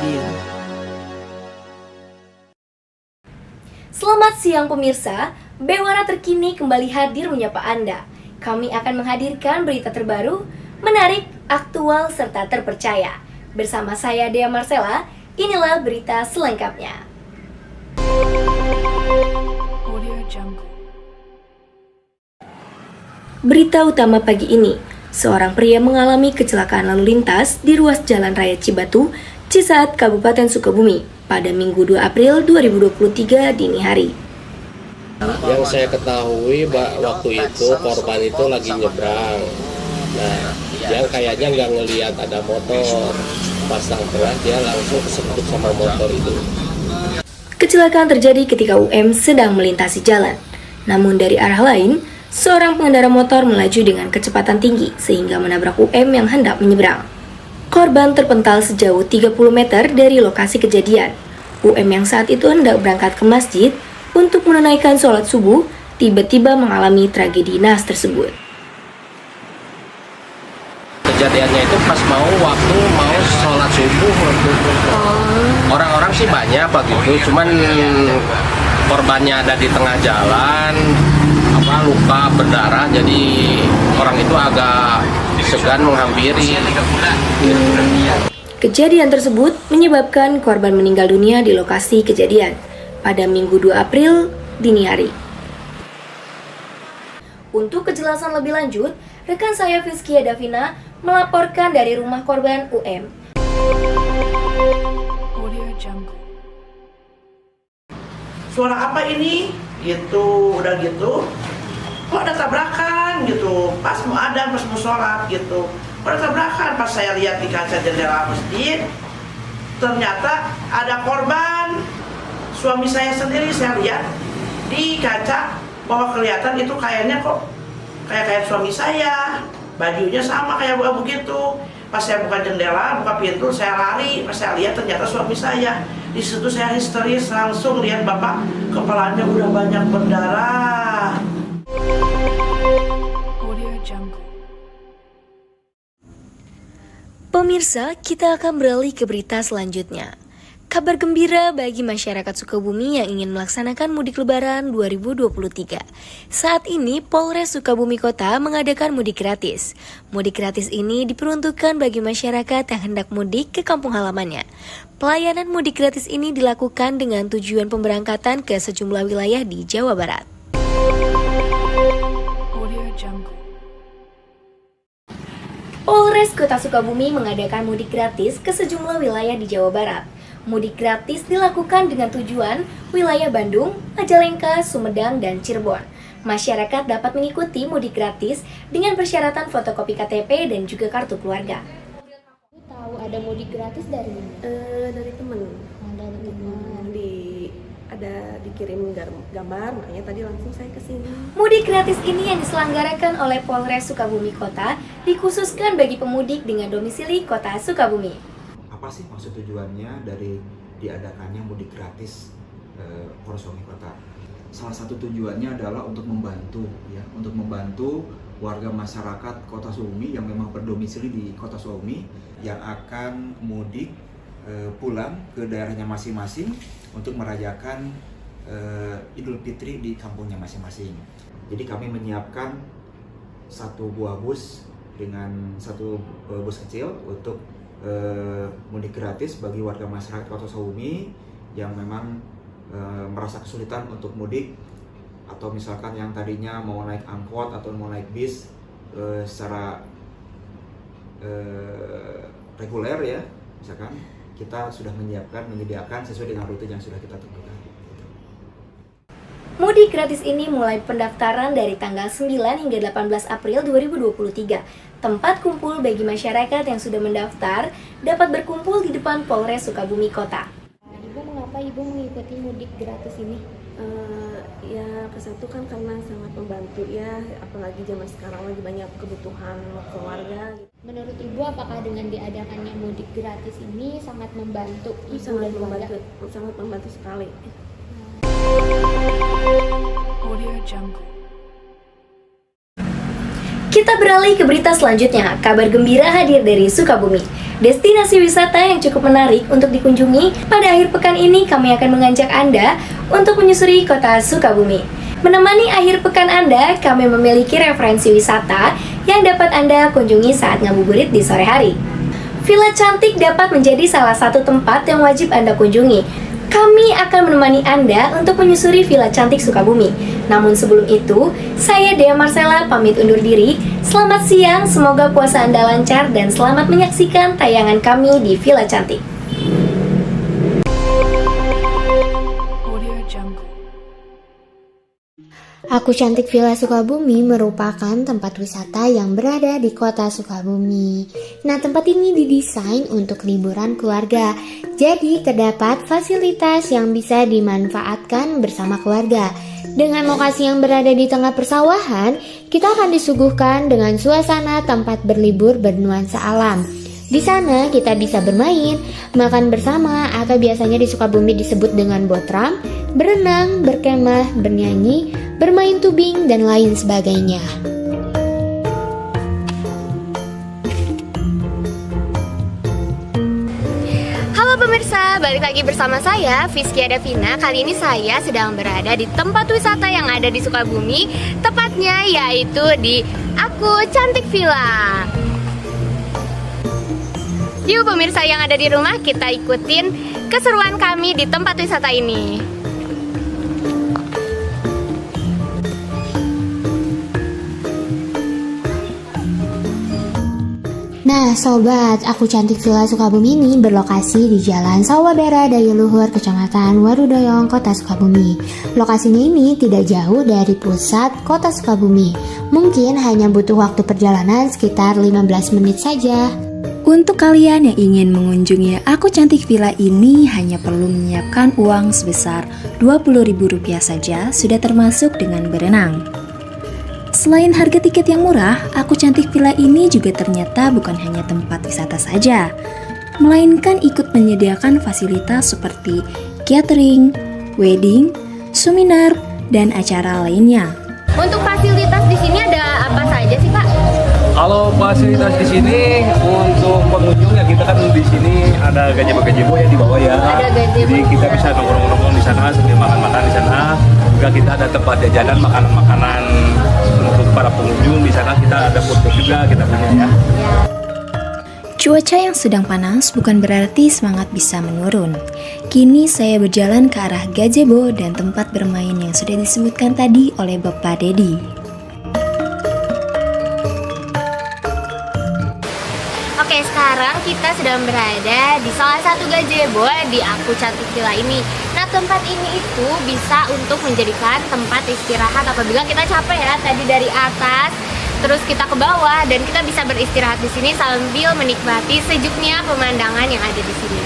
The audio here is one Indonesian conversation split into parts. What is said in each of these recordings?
Radio. Selamat siang pemirsa, Bewara terkini kembali hadir menyapa Anda. Kami akan menghadirkan berita terbaru, menarik, aktual, serta terpercaya. Bersama saya Dea Marcella, inilah berita selengkapnya. Audio Jungle. Berita utama pagi ini, seorang pria mengalami kecelakaan lalu lintas di ruas Jalan Raya Cibatu, Cisaat, Kabupaten Sukabumi pada Minggu 2 April 2023 dini hari. Yang saya ketahui waktu itu korban itu lagi nyebrang. Nah, yang kayaknya nggak ngelihat ada motor. Pasang tengah dia langsung kesebut sama motor itu. Kecelakaan terjadi ketika UM sedang melintasi jalan. Namun dari arah lain, seorang pengendara motor melaju dengan kecepatan tinggi sehingga menabrak UM yang hendak menyeberang. Korban terpental sejauh 30 meter dari lokasi kejadian. UM yang saat itu hendak berangkat ke masjid untuk menunaikan sholat subuh, tiba-tiba mengalami tragedi naas tersebut. Kejadiannya itu pas waktu mau sholat subuh waktu itu. Orang-orang sih banyak waktu itu, cuman korbannya ada di tengah jalan, luka berdarah, jadi orang itu agak segan menghampiri. Kejadian tersebut menyebabkan korban meninggal dunia di lokasi kejadian pada Minggu 2 April dini hari. Untuk kejelasan lebih lanjut, rekan saya Fiskia Davina melaporkan dari rumah korban UM. Audio Jungle. Suara apa ini? Gitu, udah gitu. Kok ada tabrakan gitu? Pas mau adzan, pas mau sholat gitu. Kok ada tabrakan? Pas saya lihat di kaca jendela masjid, ternyata ada korban. Suami saya sendiri saya lihat di kaca bahwa kelihatan itu kayaknya kok kayak suami saya. Bajunya sama kayak begitu. Pas saya buka jendela, buka pintu, saya lari. Pas saya lihat ternyata suami saya. Di situ saya histeris, langsung lihat bapak kepalanya udah banyak berdarah. Audio Jungle. Pemirsa, kita akan beralih ke berita selanjutnya. Kabar gembira bagi masyarakat Sukabumi yang ingin melaksanakan mudik lebaran 2023. Saat ini, Polres Sukabumi Kota mengadakan mudik gratis. Mudik gratis ini diperuntukkan bagi masyarakat yang hendak mudik ke kampung halamannya. Pelayanan mudik gratis ini dilakukan dengan tujuan pemberangkatan ke sejumlah wilayah di Jawa Barat. Audio Jungle. Polres Kota Sukabumi mengadakan mudik gratis ke sejumlah wilayah di Jawa Barat. Mudik gratis dilakukan dengan tujuan wilayah Bandung, Majalengka, Sumedang, dan Cirebon. Masyarakat dapat mengikuti mudik gratis dengan persyaratan fotokopi KTP dan juga kartu keluarga. Tahu ada mudik gratis dari mana? Dari temen. Dari teman. Ada dikirim gambar, makanya tadi langsung saya kesini. Mudik gratis ini yang diselenggarakan oleh Polres Sukabumi Kota dikhususkan bagi pemudik dengan domisili Kota Sukabumi. Apa sih maksud tujuannya dari diadakannya mudik gratis Polres Sukabumi Kota? Salah satu tujuannya adalah untuk membantu warga masyarakat Kota Sukabumi yang memang berdomisili di Kota Sukabumi yang akan mudik pulang ke daerahnya masing-masing untuk merayakan Idul Fitri di kampungnya masing-masing. Jadi kami menyiapkan satu buah bus dengan satu bus kecil untuk mudik gratis bagi warga masyarakat Kota Sukabumi yang memang merasa kesulitan untuk mudik, atau misalkan yang tadinya mau naik angkot atau mau naik bis secara reguler ya, misalkan kita sudah menyediakan sesuai dengan rute yang sudah kita tentukan. Mudik gratis ini mulai pendaftaran dari tanggal 9 hingga 18 April 2023. Tempat kumpul bagi masyarakat yang sudah mendaftar dapat berkumpul di depan Polres Sukabumi Kota. Ibu, mengapa Ibu mengikuti mudik gratis ini? Ya kesatu kan karena sangat membantu ya, apalagi zaman sekarang lagi banyak kebutuhan keluarga. Menurut Ibu, apakah dengan diadakannya mudik gratis ini sangat membantu Ibu dan keluarga? Sangat membantu sekali. Audio Jungle. Kita beralih ke berita selanjutnya. Kabar gembira hadir dari Sukabumi. destinasi wisata yang cukup menarik untuk dikunjungi. Pada akhir pekan ini kami akan mengajak Anda untuk menyusuri kota Sukabumi. Menemani akhir pekan Anda, kami memiliki referensi wisata yang dapat Anda kunjungi saat ngabuburit di sore hari. Villa Cantik dapat menjadi salah satu tempat yang wajib Anda kunjungi. Kami akan menemani Anda untuk menyusuri Villa Cantik Sukabumi. Namun sebelum itu, saya Dea Marcella pamit undur diri. Selamat siang, semoga puasa Anda lancar dan selamat menyaksikan tayangan kami di Villa Cantik. Audio Jungle. Aku Cantik Villa Sukabumi merupakan tempat wisata yang berada di kota Sukabumi. Nah, tempat ini didesain untuk liburan keluarga. Jadi, terdapat fasilitas yang bisa dimanfaatkan bersama keluarga. Dengan lokasi yang berada di tengah persawahan, kita akan disuguhkan dengan suasana tempat berlibur bernuansa alam. Di sana kita bisa bermain, makan bersama, atau biasanya di Sukabumi disebut dengan botram, berenang, berkemah, bernyanyi, bermain tubing, dan lain sebagainya. Halo pemirsa, balik lagi bersama saya, Fiskia Davina. Kali ini saya sedang berada di tempat wisata yang ada di Sukabumi. Tepatnya yaitu di Aku Cantik Villa. Yuk pemirsa yang ada di rumah, kita ikutin keseruan kami di tempat wisata ini. Nah sobat, Aku Cantik Villa Sukabumi ini berlokasi di Jalan Sawabera Dayuluhur, Kecamatan Warudoyong, Kota Sukabumi. Lokasinya ini tidak jauh dari pusat Kota Sukabumi. Mungkin hanya butuh waktu perjalanan sekitar 15 menit saja. Untuk kalian yang ingin mengunjungi Aku Cantik Villa ini hanya perlu menyiapkan uang sebesar Rp20.000 saja, sudah termasuk dengan berenang. Selain harga tiket yang murah, Aku Cantik Villa ini juga ternyata bukan hanya tempat wisata saja, melainkan ikut menyediakan fasilitas seperti catering, wedding, seminar, dan acara lainnya. Untuk fasilitas di sini ada apa saja sih Pak? Kalau fasilitas di sini untuk pengunjung ya, kita kan di sini ada gazebo ya di bawah ya. Ada gazebo. Jadi kita bisa nongkrong-nongkrong di sana sambil makan-makan di sana. Juga kita ada tempat jajanan makanan-makanan untuk para pengunjung di sana. Kita ada food court juga kita punya ya. Cuaca yang sedang panas bukan berarti semangat bisa menurun. Kini saya berjalan ke arah gazebo dan tempat bermain yang sudah disebutkan tadi oleh Bapak Dedi. Oke, sekarang kita sedang berada di salah satu gazebo di Aku Cantik Villa ini. Nah, tempat ini itu bisa untuk menjadikan tempat istirahat apabila kita capek ya tadi dari atas, terus kita ke bawah dan kita bisa beristirahat di sini sambil menikmati sejuknya pemandangan yang ada di sini.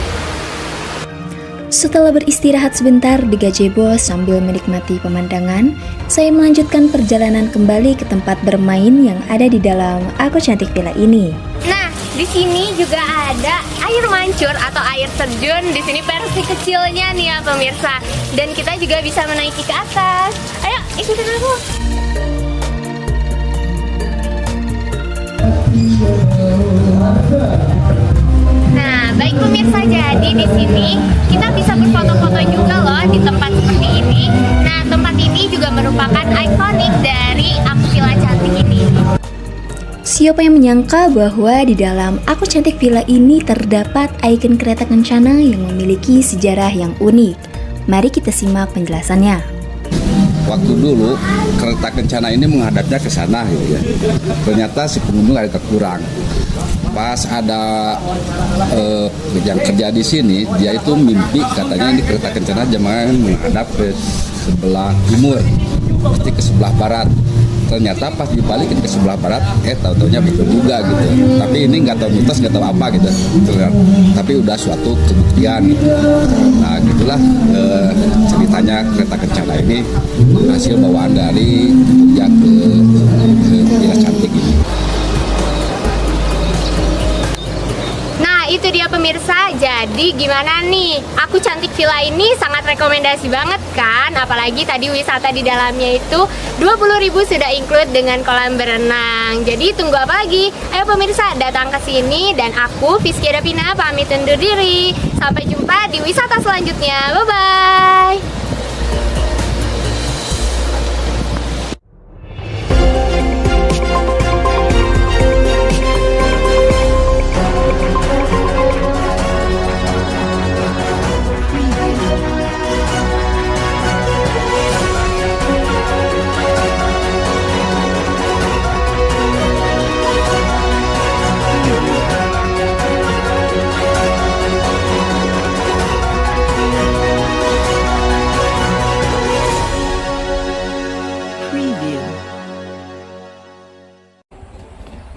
Setelah beristirahat sebentar di gazebo sambil menikmati pemandangan, saya melanjutkan perjalanan kembali ke tempat bermain yang ada di dalam Aku Cantik Villa ini. Nah, di sini juga ada air mancur atau air terjun. Di sini versi kecilnya nih ya pemirsa. Dan kita juga bisa menaiki ke atas. Ayo, ikutin aku. Nah, baik pemirsa, jadi di sini kita bisa berfoto-foto juga loh di tempat seperti ini. Nah, tempat ini juga merupakan ikonik dari Aku Villa Cantik ini. Siapa yang menyangka bahwa di dalam Aku Cantik Villa ini terdapat ikon kereta kencana yang memiliki sejarah yang unik. Mari kita simak penjelasannya. Waktu dulu kereta kencana ini menghadapnya ke sana gitu ya. Ternyata si pengunjung agak kurang. Pas ada yang kerja di sini, dia itu mimpi katanya ini kereta kencana jangan menghadap ke sebelah timur, mesti ke sebelah barat. Ternyata pas dibalikin ke sebelah barat, tahu-taunya betul juga gitu. Tapi ini nggak tahu mitos, nggak tahu apa gitu. Tapi udah suatu kebuktian. Gitu. Nah gitulah ceritanya kereta kencana ini hasil bawaan dari yang ke Villa Cantik ini. Nah itu dia pemirsa. Jadi gimana nih? Aku Cantik Villa ini sangat rekomendasi banget kan? Apalagi tadi wisata di dalamnya itu 20.000 sudah include dengan kolam berenang. Jadi tunggu apa lagi? Ayo pemirsa datang ke sini dan aku Fiskia Davina pamit undur diri. Sampai jumpa di wisata selanjutnya. Bye bye.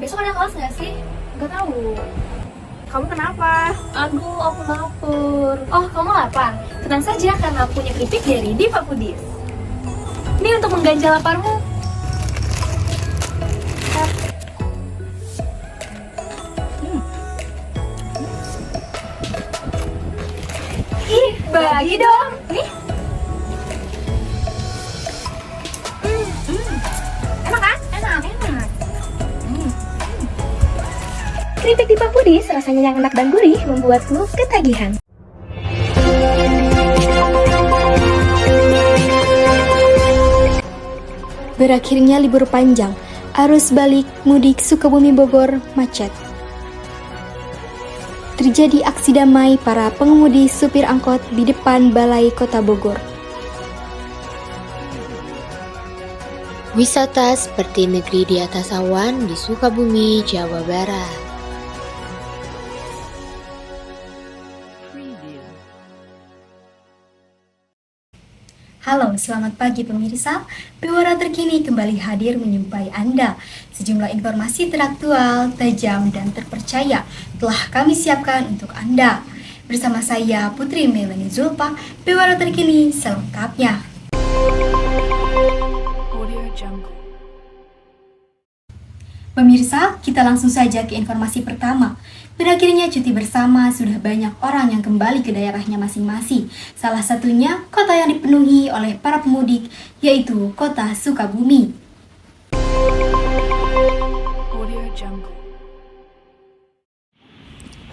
Besok ada kelas nggak sih? Gak tahu. Kamu kenapa? Aduh, aku lapar. Oh, kamu lapar? Tenang saja karena aku punya keripik dari Diva Foodies. Ini untuk mengganjal laparmu. Ih, bagi dong. Nih. Enak kan? Enak. Keripik Diva Foodies rasanya yang enak dan gurih membuatmu ketagihan. Berakhirnya libur panjang, arus balik mudik Sukabumi Bogor macet. Terjadi aksi damai para pengemudi supir angkot di depan Balai Kota Bogor. Wisata seperti negeri di atas awan di Sukabumi, Jawa Barat. Halo, selamat pagi pemirsa. Bewara terkini kembali hadir menyumpai Anda. Sejumlah informasi teraktual, tajam, dan terpercaya telah kami siapkan untuk Anda. Bersama saya Putri Melanie Zulfa, Bewara terkini selengkapnya. Audio Jungle. Pemirsa, kita langsung saja ke informasi pertama. Berakhirnya cuti bersama, sudah banyak orang yang kembali ke daerahnya masing-masing. Salah satunya kota yang dipenuhi oleh para pemudik, yaitu kota Sukabumi. Audio Jungle.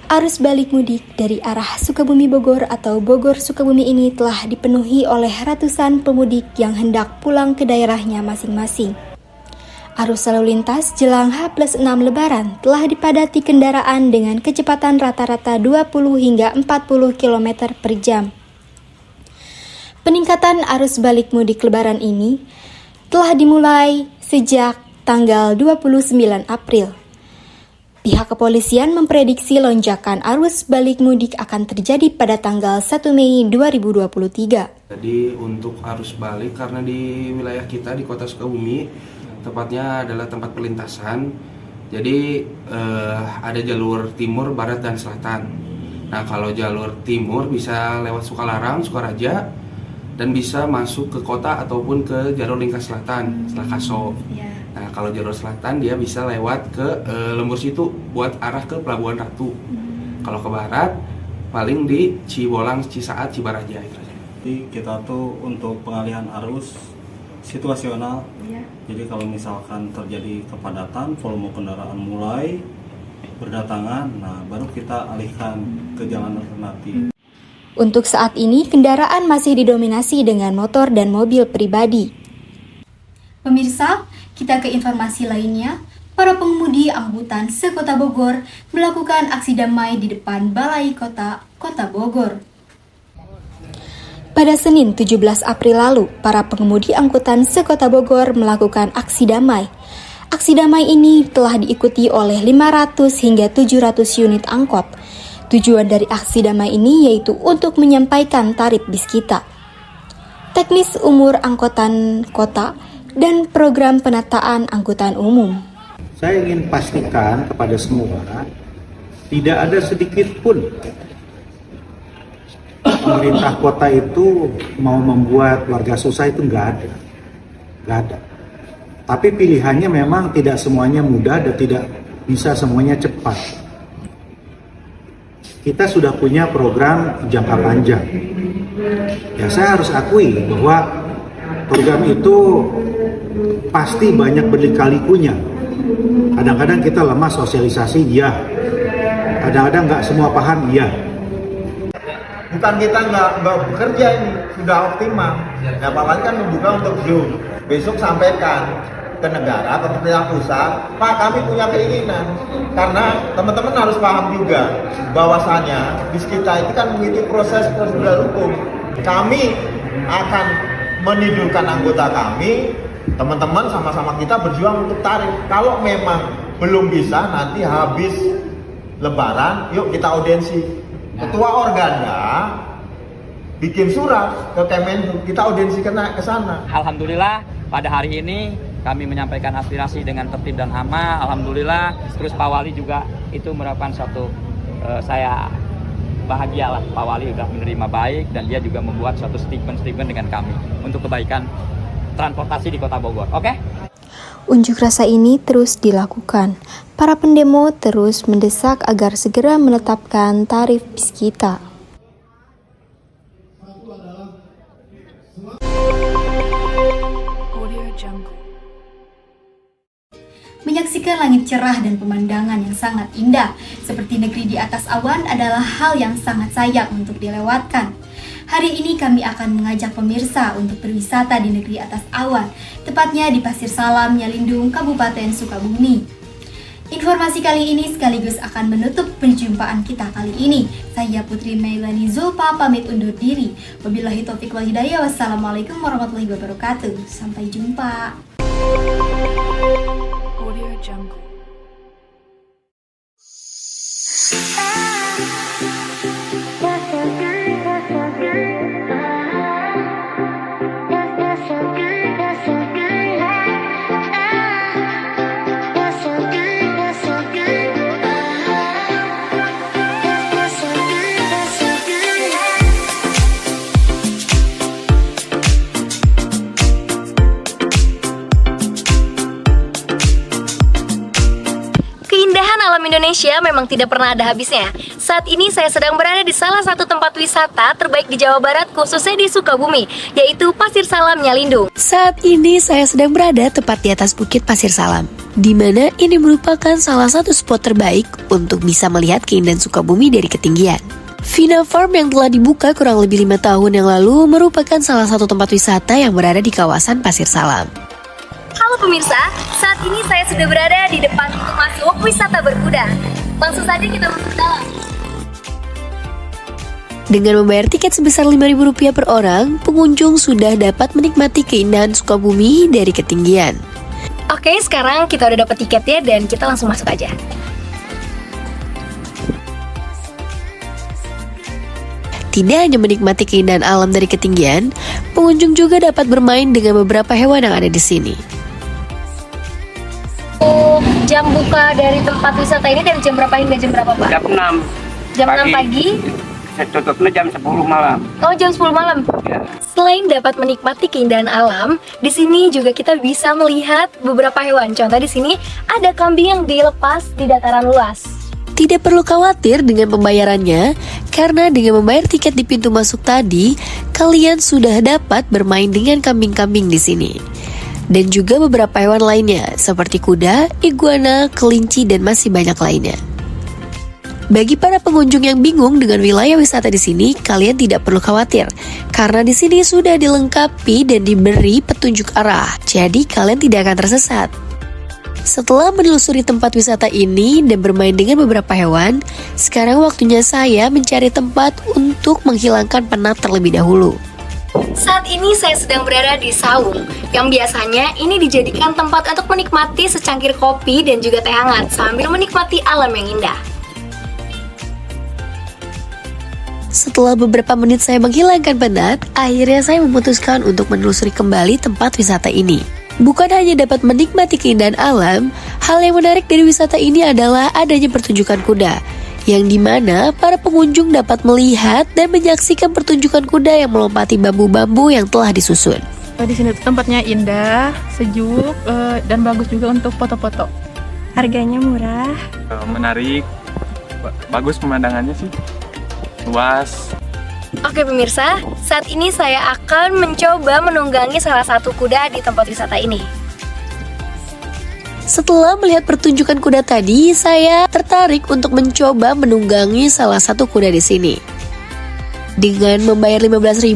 Arus balik mudik dari arah Sukabumi Bogor atau Bogor Sukabumi ini telah dipenuhi oleh ratusan pemudik yang hendak pulang ke daerahnya masing-masing. Arus lalu lintas jelang H+6 Lebaran telah dipadati kendaraan dengan kecepatan rata-rata 20 hingga 40 km per jam. Peningkatan arus balik mudik Lebaran ini telah dimulai sejak tanggal 29 April. Pihak kepolisian memprediksi lonjakan arus balik mudik akan terjadi pada tanggal 1 Mei 2023. Jadi untuk arus balik karena di wilayah kita di kota Sukabumi tepatnya adalah tempat perlintasan. Jadi ada jalur timur, barat, dan selatan. Nah kalau jalur timur bisa lewat Sukalarang, Sukaraja, dan bisa masuk ke kota ataupun ke jalur lingkar selatan, Selakaso. Nah kalau jalur selatan dia bisa lewat ke Lembur Situ buat arah ke Pelabuhan Ratu. Kalau ke barat paling di Cibolang, Cisaat, Cibaraja itu aja. Jadi kita tuh untuk pengalihan arus situasional. Jadi kalau misalkan terjadi kepadatan, volume kendaraan mulai berdatangan, nah baru kita alihkan ke jalan alternatif. Untuk saat ini, kendaraan masih didominasi dengan motor dan mobil pribadi. Pemirsa, kita ke informasi lainnya. Para pengemudi angkutan sekota Bogor melakukan aksi damai di depan Balai Kota Bogor. Pada Senin 17 April lalu, para pengemudi angkutan sekota Bogor melakukan aksi damai. Aksi damai ini telah diikuti oleh 500 hingga 700 unit angkot. Tujuan dari aksi damai ini yaitu untuk menyampaikan tarif bis kita, teknis umur angkutan kota, dan program penataan angkutan umum. Saya ingin pastikan kepada semua, tidak ada sedikit pun pemerintah kota itu mau membuat warga susah, itu nggak ada. Tapi pilihannya memang tidak semuanya mudah dan tidak bisa semuanya cepat. kita sudah punya program jangka panjang. Ya, saya harus akui bahwa program itu pasti banyak berlika-likunya. Kadang-kadang kita lemah sosialisasi, iya. Kadang-kadang nggak semua paham, iya. Bukan kita nggak bekerja, ini sudah optimal. Nah, Pak Wali kan membuka untuk Zoom. Besok sampaikan ke negara, ke pemerintah pusat, Pak, kami punya keinginan. Karena teman-teman harus paham juga bahwasannya bis kita itu kan mengikuti proses prosedural hukum. Kami akan menidurkan anggota kami, teman-teman sama-sama kita berjuang untuk tarif. Kalau memang belum bisa, nanti habis Lebaran, yuk kita audiensi. Ketua Organda bikin surat ke Kemenhub, kita audiensi ke sana. Alhamdulillah pada hari ini kami menyampaikan aspirasi dengan tertib dan aman. Alhamdulillah, terus Pak Wali juga itu merupakan suatu saya bahagialah Pak Wali sudah menerima baik dan dia juga membuat suatu statement dengan kami untuk kebaikan transportasi di Kota Bogor. Oke? Unjuk rasa ini terus dilakukan. Para pendemo terus mendesak agar segera menetapkan tarif bis kita. Audio Jungle. Menyaksikan langit cerah dan pemandangan yang sangat indah seperti negeri di atas awan adalah hal yang sangat sayang untuk dilewatkan. Hari ini kami akan mengajak pemirsa untuk berwisata di negeri atas awan, tepatnya di Pasir Salam, Nyalindung, Kabupaten Sukabumi. Informasi kali ini sekaligus akan menutup perjumpaan kita kali ini. Saya Putri Mailani Zulfa pamit undur diri. Wabillahi taufiq wal hidayah. Wassalamualaikum warahmatullahi wabarakatuh. Sampai jumpa. Audio Jungle. Indonesia memang tidak pernah ada habisnya. Saat ini saya sedang berada di salah satu tempat wisata terbaik di Jawa Barat, khususnya di Sukabumi, yaitu Pasir Salam Nyalindung. Saat ini saya sedang berada tepat di atas Bukit Pasir Salam, di mana ini merupakan salah satu spot terbaik untuk bisa melihat keindahan Sukabumi dari ketinggian. Vina Farm yang telah dibuka kurang lebih 5 tahun yang lalu merupakan salah satu tempat wisata yang berada di kawasan Pasir Salam. Halo pemirsa, saat ini saya sudah berada di depan pintu masuk wisata berkuda. Langsung saja kita masuk dalam. Dengan membayar tiket sebesar Rp5.000 per orang, pengunjung sudah dapat menikmati keindahan Sukabumi dari ketinggian. Oke, sekarang kita udah dapat tiketnya dan kita langsung masuk aja. Tidak hanya menikmati keindahan alam dari ketinggian, pengunjung juga dapat bermain dengan beberapa hewan yang ada di sini. Jam buka dari tempat wisata ini dari jam berapa hingga jam berapa, Pak? Jam 6. Jam 6 pagi? Tutupnya jam 10 malam. Oh, jam 10 malam? Ya. Selain dapat menikmati keindahan alam, di sini juga kita bisa melihat beberapa hewan. Contoh di sini ada kambing yang dilepas di dataran luas. Tidak perlu khawatir dengan pembayarannya, karena dengan membayar tiket di pintu masuk tadi, kalian sudah dapat bermain dengan kambing-kambing di sini. Dan juga beberapa hewan lainnya, seperti kuda, iguana, kelinci, dan masih banyak lainnya. Bagi para pengunjung yang bingung dengan wilayah wisata di sini, kalian tidak perlu khawatir, karena di sini sudah dilengkapi dan diberi petunjuk arah, jadi kalian tidak akan tersesat. Setelah menelusuri tempat wisata ini dan bermain dengan beberapa hewan, sekarang waktunya saya mencari tempat untuk menghilangkan penat terlebih dahulu. Saat ini saya sedang berada di saung, yang biasanya ini dijadikan tempat untuk menikmati secangkir kopi dan juga teh hangat sambil menikmati alam yang indah. Setelah beberapa menit saya menghilangkan penat, akhirnya saya memutuskan untuk menelusuri kembali tempat wisata ini. Bukan hanya dapat menikmati keindahan alam, hal yang menarik dari wisata ini adalah adanya pertunjukan kuda, yang dimana para pengunjung dapat melihat dan menyaksikan pertunjukan kuda yang melompati bambu-bambu yang telah disusun. Di sini tempatnya indah, sejuk, dan bagus juga untuk foto-foto. Harganya murah. Menarik, bagus pemandangannya sih. luas. Oke pemirsa, saat ini saya akan mencoba menunggangi salah satu kuda di tempat wisata ini. Setelah melihat pertunjukan kuda tadi, saya tertarik untuk mencoba menunggangi salah satu kuda di sini. Dengan membayar 15.000,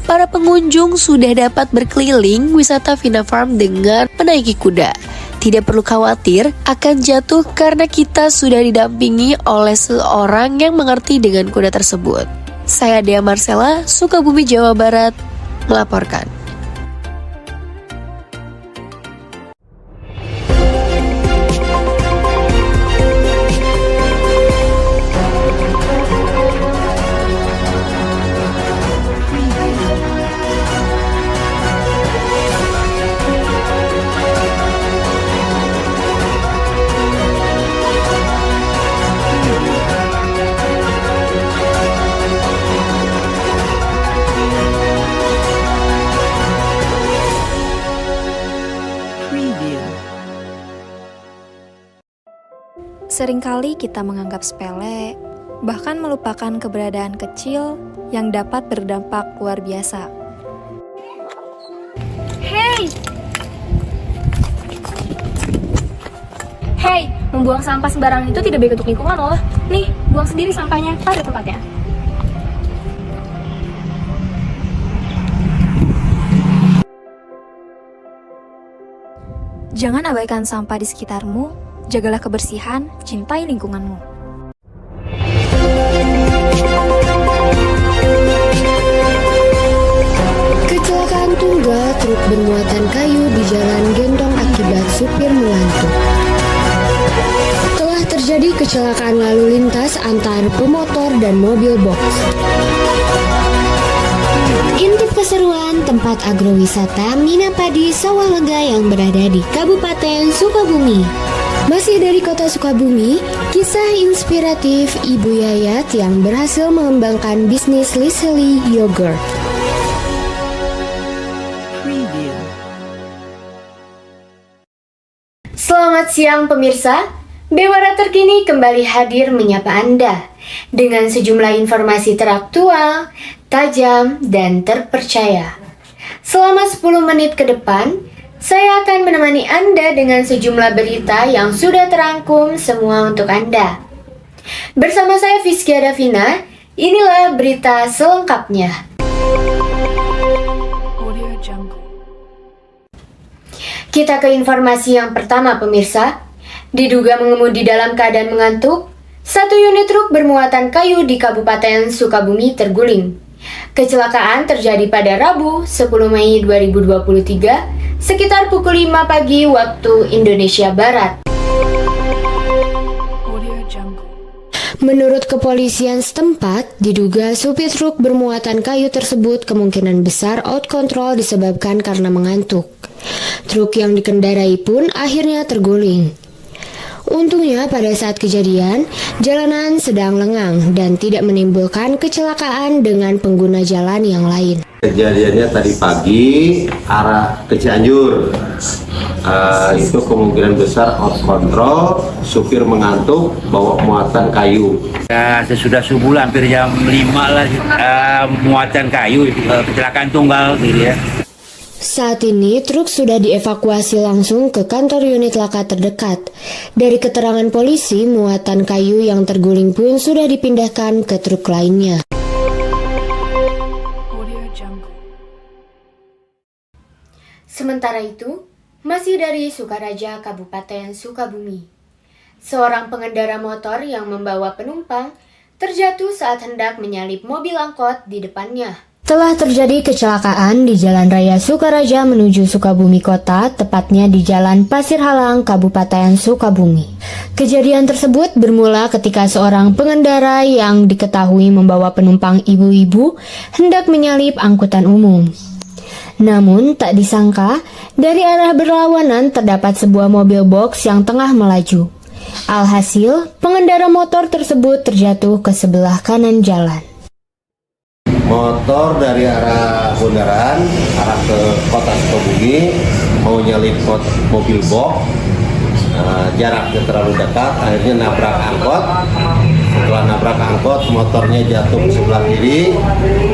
para pengunjung sudah dapat berkeliling wisata Vina Farm dengan menaiki kuda. Tidak perlu khawatir akan jatuh karena kita sudah didampingi oleh seorang yang mengerti dengan kuda tersebut. Saya Dea Marcella, Sukabumi, Jawa Barat, melaporkan. Seringkali kita menganggap sepele, bahkan melupakan keberadaan kecil yang dapat berdampak luar biasa. Hey, membuang sampah sembarangan itu tidak baik untuk lingkungan loh. Nih, buang sendiri sampahnya, pada tempatnya. Jangan abaikan sampah di sekitarmu. Jagalah kebersihan, cintai lingkunganmu. Kecelakaan tunggal truk bermuatan kayu di Jalan Gentong akibat supir mengantuk. Telah terjadi kecelakaan lalu lintas antar pemotor dan mobil box. Intip keseruan tempat agrowisata Minapadi Sawah Lega yang berada di Kabupaten Sukabumi. Masih dari kota Sukabumi, kisah inspiratif Ibu Yayat yang berhasil mengembangkan bisnis Lisely Yogurt. Selamat siang pemirsa, Bewara terkini kembali hadir menyapa Anda dengan sejumlah informasi teraktual, tajam, dan terpercaya. Selama 10 menit ke depan, saya akan menemani Anda dengan sejumlah berita yang sudah terangkum semua untuk Anda. Bersama saya Fiskia Davina, inilah berita selengkapnya. Kita ke informasi yang pertama pemirsa. Diduga mengemudi dalam keadaan mengantuk, satu unit truk bermuatan kayu di Kabupaten Sukabumi terguling. Kecelakaan terjadi pada Rabu 10 Mei 2023 sekitar pukul 5 pagi waktu Indonesia Barat. Menurut kepolisian setempat, diduga supir truk bermuatan kayu tersebut kemungkinan besar out control disebabkan karena mengantuk. Truk yang dikendarai pun akhirnya terguling. Untungnya pada saat kejadian, jalanan sedang lengang dan tidak menimbulkan kecelakaan dengan pengguna jalan yang lain. Kejadiannya tadi pagi arah ke Cianjur, itu kemungkinan besar out control, supir mengantuk, bawa muatan kayu. Ya, sesudah subuh hampir jam 5 lah, muatan kayu, kecelakaan tunggal gitu ya. Saat ini, truk sudah dievakuasi langsung ke kantor unit laka terdekat. Dari keterangan polisi, muatan kayu yang terguling pun sudah dipindahkan ke truk lainnya. Sementara itu, masih dari Sukaraja, Kabupaten Sukabumi. Seorang pengendara motor yang membawa penumpang terjatuh saat hendak menyalip mobil angkot di depannya. Telah terjadi kecelakaan di Jalan Raya Sukaraja menuju Sukabumi Kota, tepatnya di Jalan Pasir Halang, Kabupaten Sukabumi. Kejadian tersebut bermula ketika seorang pengendara yang diketahui membawa penumpang ibu-ibu hendak menyalip angkutan umum. Namun, tak disangka, dari arah berlawanan terdapat sebuah mobil box yang tengah melaju. Alhasil, pengendara motor tersebut terjatuh ke sebelah kanan jalan. Motor dari arah Bundaran, arah ke kota Sukabumi, mau nyalip mobil box, jaraknya terlalu dekat, akhirnya nabrak angkot, Setelah nabrak angkot, motornya jatuh ke sebelah kiri,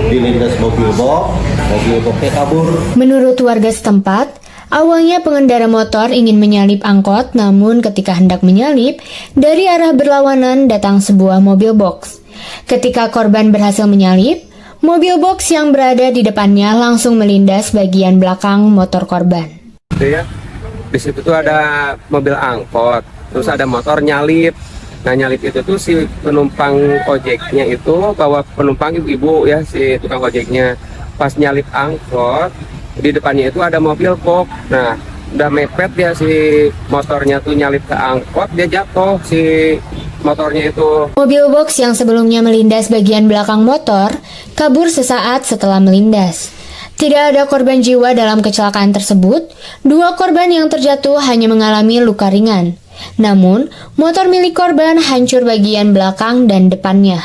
dilindas mobil boxnya kabur. Menurut warga setempat, awalnya pengendara motor ingin menyalip angkot, namun ketika hendak menyalip, dari arah berlawanan datang sebuah mobil box. Ketika korban berhasil menyalip, mobil box yang berada di depannya langsung melindas bagian belakang motor korban. Di situ tuh ada mobil angkot, terus ada motor nyalip. Nah nyalip itu tuh si penumpang ojeknya itu bawa penumpang ibu-ibu ya, si tukang ojeknya. Pas nyalip angkot, di depannya itu ada mobil box. Nah udah mepet ya si motornya tuh nyalip ke angkot, dia jatuh si motornya itu. Mobil box yang sebelumnya melindas bagian belakang motor kabur sesaat setelah melindas. Tidak ada korban jiwa dalam kecelakaan tersebut. 2 korban yang terjatuh hanya mengalami luka ringan. Namun, motor milik korban hancur bagian belakang dan depannya.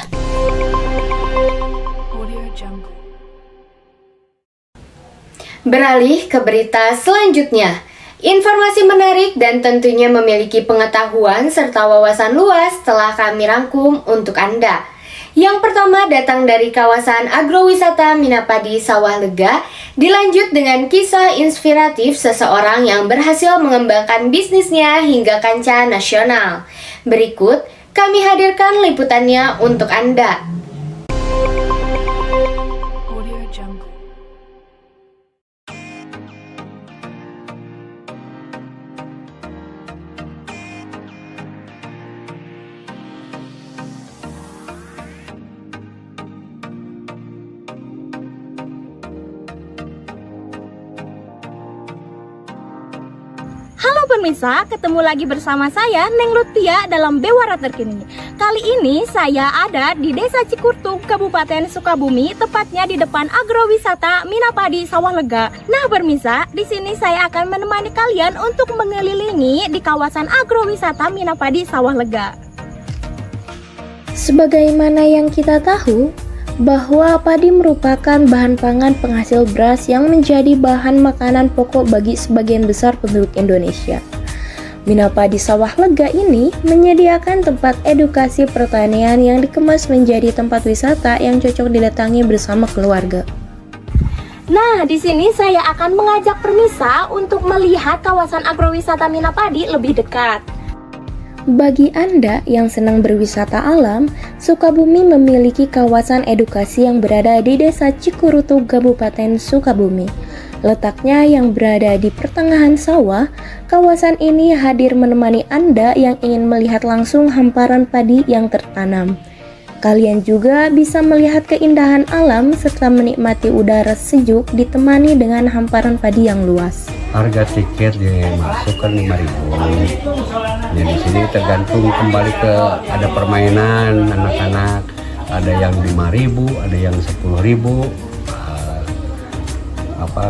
Beralih ke berita selanjutnya. Informasi menarik dan tentunya memiliki pengetahuan serta wawasan luas telah kami rangkum untuk Anda. Yang pertama datang dari kawasan agrowisata Minapadi Sawah Lega, dilanjut dengan kisah inspiratif seseorang yang berhasil mengembangkan bisnisnya hingga kancah nasional. Berikut kami hadirkan liputannya untuk Anda. Halo pemirsa, ketemu lagi bersama saya Neng Lutfia dalam Bewara Terkini. Kali ini saya ada di Desa Cikurtung, Kabupaten Sukabumi, tepatnya di depan agrowisata Minapadi Sawah Lega. Nah pemirsa, di sini saya akan menemani kalian untuk mengelilingi di kawasan agrowisata Minapadi Sawah Lega. Sebagaimana yang kita tahu, bahwa padi merupakan bahan pangan penghasil beras yang menjadi bahan makanan pokok bagi sebagian besar penduduk Indonesia. Minapadi Sawah Lega ini menyediakan tempat edukasi pertanian yang dikemas menjadi tempat wisata yang cocok didatangi bersama keluarga. Nah, di sini saya akan mengajak pemirsa untuk melihat kawasan agrowisata Minapadi lebih dekat. Bagi Anda yang senang berwisata alam, Sukabumi memiliki kawasan edukasi yang berada di Desa Cikurutu, Kabupaten Sukabumi. Letaknya yang berada di pertengahan sawah, kawasan ini hadir menemani Anda yang ingin melihat langsung hamparan padi yang tertanam. Kalian juga bisa melihat keindahan alam serta menikmati udara sejuk ditemani dengan hamparan padi yang luas. Harga tiket dimasukkan 5.000. Ya, di sini tergantung kembali ke ada permainan anak-anak, ada yang 5.000, ada yang 10.000.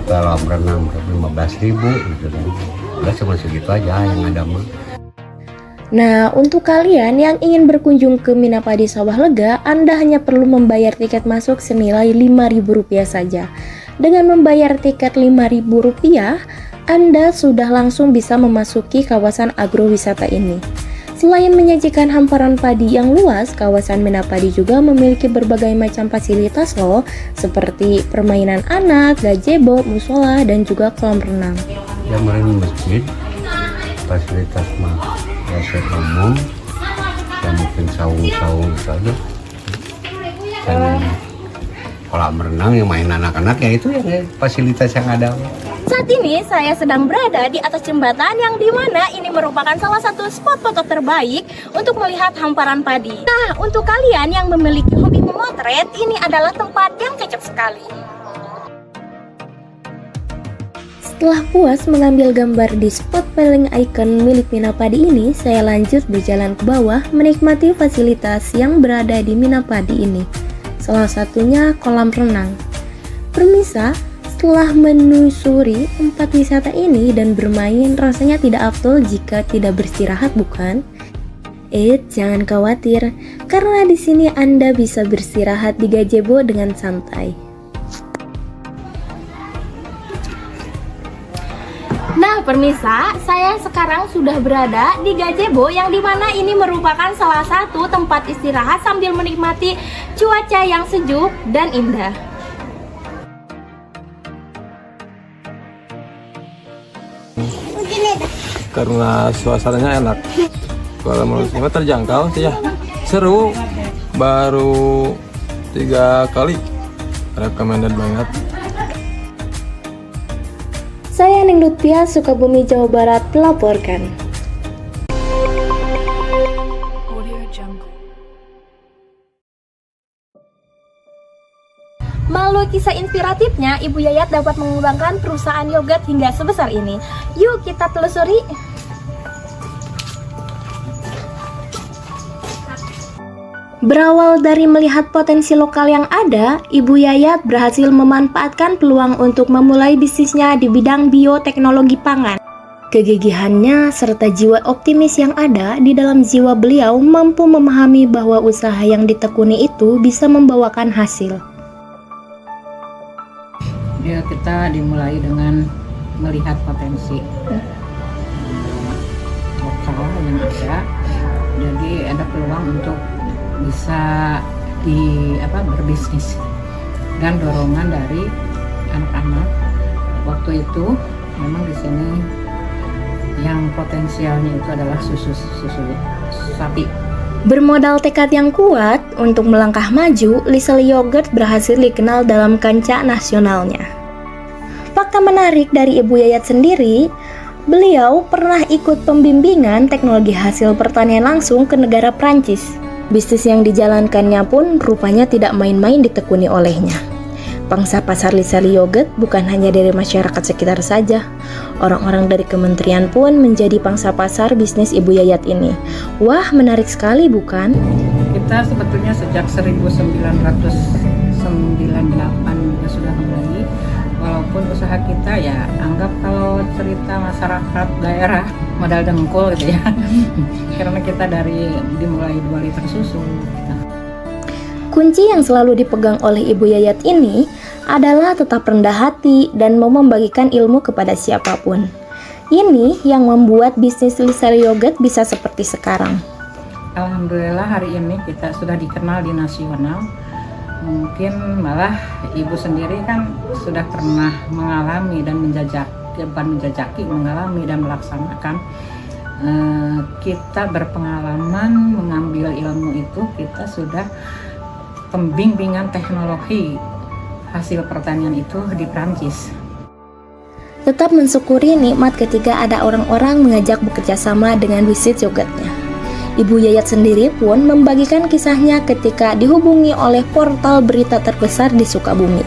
Kalau berenang 15.000 gitu. Udah cuma segitu aja yang ada mah. Nah, untuk kalian yang ingin berkunjung ke Minapadi Sawah Lega, Anda hanya perlu membayar tiket masuk senilai Rp5.000 saja. Dengan membayar tiket Rp5.000, Anda sudah langsung bisa memasuki kawasan agrowisata ini. Selain menyajikan hamparan padi yang luas, kawasan Minapadi juga memiliki berbagai macam fasilitas loh, seperti permainan anak, gazebo, musola, dan juga kolam renang. Ya, main masjid, fasilitas fasilitas umum, dan mungkin saung-saung saja. Dan kolam renang yang main anak-anak, ya itu ya fasilitas yang ada. Saat ini saya sedang berada di atas jembatan yang dimana ini merupakan salah satu spot foto terbaik untuk melihat hamparan padi. Nah, untuk kalian yang memiliki hobi memotret, ini adalah tempat yang cocok sekali. Setelah puas mengambil gambar di spot paling ikon milik Minapadi ini, saya lanjut berjalan ke bawah menikmati fasilitas yang berada di Minapadi ini. Salah satunya kolam renang. Permisa, setelah menelusuri tempat wisata ini dan bermain, rasanya tidak afdol jika tidak beristirahat, bukan? Jangan khawatir, karena di sini Anda bisa beristirahat di gazebo dengan santai. Nah pemirsa, saya sekarang sudah berada di gazebo yang dimana ini merupakan salah satu tempat istirahat sambil menikmati cuaca yang sejuk dan indah. Karena suasananya enak, kalau menurut saya terjangkau sih ya, seru, baru 3 kali, recommended banget. Saya Neng Lutfia, Sukabumi, Jawa Barat, melaporkan. Melalui kisah inspiratifnya, Ibu Yayat dapat mengembangkan perusahaan yogurt hingga sebesar ini. Yuk kita telusuri. Berawal dari melihat potensi lokal yang ada, Ibu Yayat berhasil memanfaatkan peluang untuk memulai bisnisnya di bidang bioteknologi pangan. Kegigihannya serta jiwa optimis yang ada di dalam jiwa beliau mampu memahami bahwa usaha yang ditekuni itu bisa membawakan hasil. Ya, kita dimulai dengan melihat potensi lokal yang ada, jadi ada peluang untuk bisa berbisnis dan dorongan dari anak-anak. Waktu itu memang di sini yang potensialnya itu adalah susu sapi. Bermodal tekad yang kuat untuk melangkah maju, Liseli Yogurt berhasil dikenal dalam kancah nasionalnya. Fakta menarik dari Ibu Yayat sendiri, beliau pernah ikut pembimbingan teknologi hasil pertanian langsung ke negara Prancis. Bisnis yang dijalankannya pun rupanya tidak main-main ditekuni olehnya. Pangsa pasar Liseli Yogurt bukan hanya dari masyarakat sekitar saja. Orang-orang dari kementerian pun menjadi pangsa pasar bisnis Ibu Yayat ini. Wah, menarik sekali bukan? Kita sebetulnya sejak 1998 sudah mulai. Walaupun usaha kita ya anggap kalau cerita masyarakat daerah modal dengkul gitu ya. Karena kita dimulai 2 liter susu. Kunci yang selalu dipegang oleh Ibu Yayat ini adalah tetap rendah hati dan mau membagikan ilmu kepada siapapun. Ini yang membuat bisnis Liseli Yogurt bisa seperti sekarang. Alhamdulillah hari ini kita sudah dikenal di nasional. Mungkin malah ibu sendiri kan sudah pernah mengalami dan mengalami dan melaksanakan. Kita berpengalaman mengambil ilmu itu, kita sudah pembimbingan teknologi hasil pertanian itu di Prancis. Tetap mensyukuri nikmat ketika ada orang-orang mengajak bekerja sama dengan bisnis yogurtnya. Ibu Yayat sendiri pun membagikan kisahnya ketika dihubungi oleh portal berita terbesar di Sukabumi.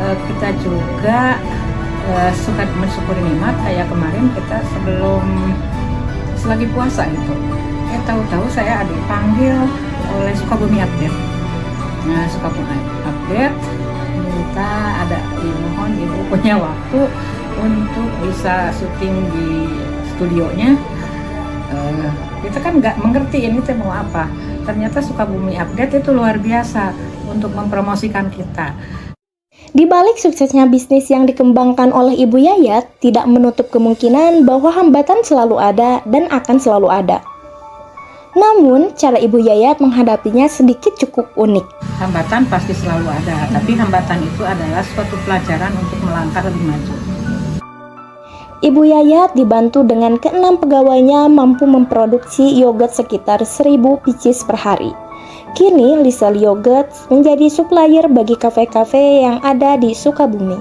Kita juga suka mensyukuri nikmat, kayak kemarin kita selagi puasa itu. Tahu-tahu saya dipanggil oleh Sukabumi Update. Nah, Sukabumi Update minta mohon ibu punya waktu untuk bisa syuting di studionya. Kita kan nggak mengerti ini mau apa. Ternyata Sukabumi Update itu luar biasa untuk mempromosikan kita. Di balik suksesnya bisnis yang dikembangkan oleh Ibu Yayat, tidak menutup kemungkinan bahwa hambatan selalu ada dan akan selalu ada. Namun, cara Ibu Yayat menghadapinya sedikit cukup unik. Hambatan pasti selalu ada, tapi hambatan itu adalah suatu pelajaran untuk melangkah lebih maju. Ibu Yayat dibantu dengan ke-6 pegawainya mampu memproduksi yogurt sekitar 1000 pieces per hari. Kini Liseli Yogurt menjadi supplier bagi kafe-kafe yang ada di Sukabumi.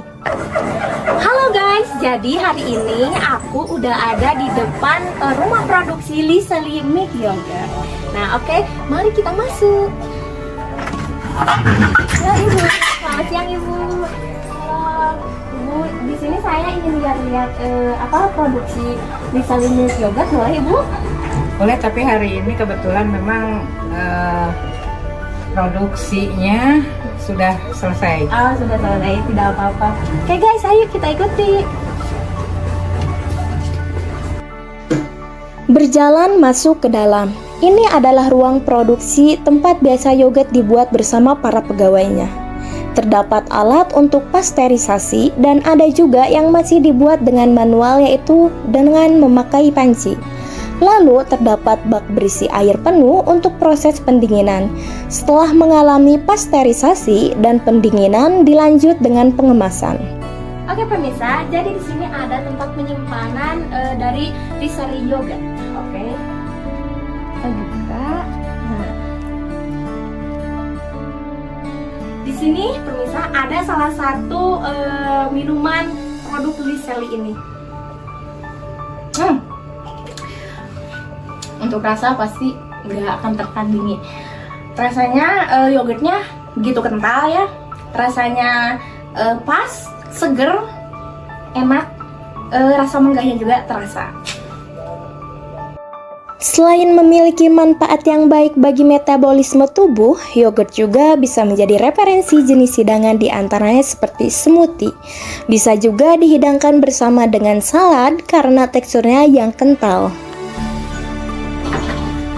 Halo guys, jadi hari ini aku udah ada di depan rumah produksi Liseli Milk Yogurt. Nah oke, mari kita masuk. Ya Ibu, selamat siang Ibu. Ibu, di sini saya ingin lihat-lihat produksi Liseli Milk Yogurt, boleh Ibu? Boleh, tapi hari ini kebetulan memang produksinya sudah selesai. Oh, sudah selesai, tidak apa-apa. Oke guys, ayo kita ikuti. Berjalan masuk ke dalam. Ini adalah ruang produksi tempat biasa yogurt dibuat bersama para pegawainya. Terdapat alat untuk pasteurisasi dan ada juga yang masih dibuat dengan manual, yaitu dengan memakai panci. Lalu terdapat bak berisi air penuh untuk proses pendinginan. Setelah mengalami pasteurisasi dan pendinginan, dilanjut dengan pengemasan. Oke pemirsa, jadi di sini ada tempat penyimpanan dari Risari Yogurt. Oke, kita buka. Nah, di sini pemirsa ada salah satu minuman produk Liseli ini. Untuk rasa pasti nggak akan tertandingi. Rasanya yogurtnya begitu kental ya, rasanya pas, seger, enak, rasa menggahnya juga terasa. Selain memiliki manfaat yang baik bagi metabolisme tubuh, yogurt juga bisa menjadi referensi jenis hidangan di antaranya seperti smoothie. Bisa juga dihidangkan bersama dengan salad karena teksturnya yang kental.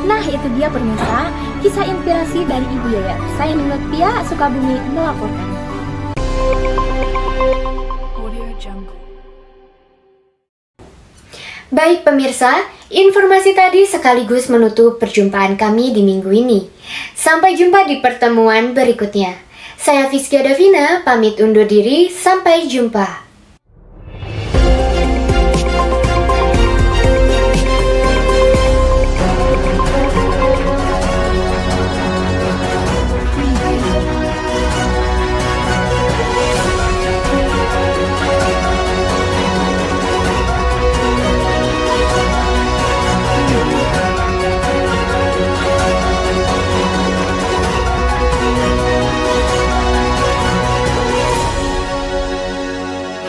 Nah itu dia pemirsa, kisah inspirasi dari Ibu Yayat. Saya Ningrat Pia, Sukabumi melaporkan. Audio Jungle. Baik pemirsa, informasi tadi sekaligus menutup perjumpaan kami di minggu ini. Sampai jumpa di pertemuan berikutnya. Saya Fiskia Davina, pamit undur diri, sampai jumpa.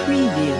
Preview.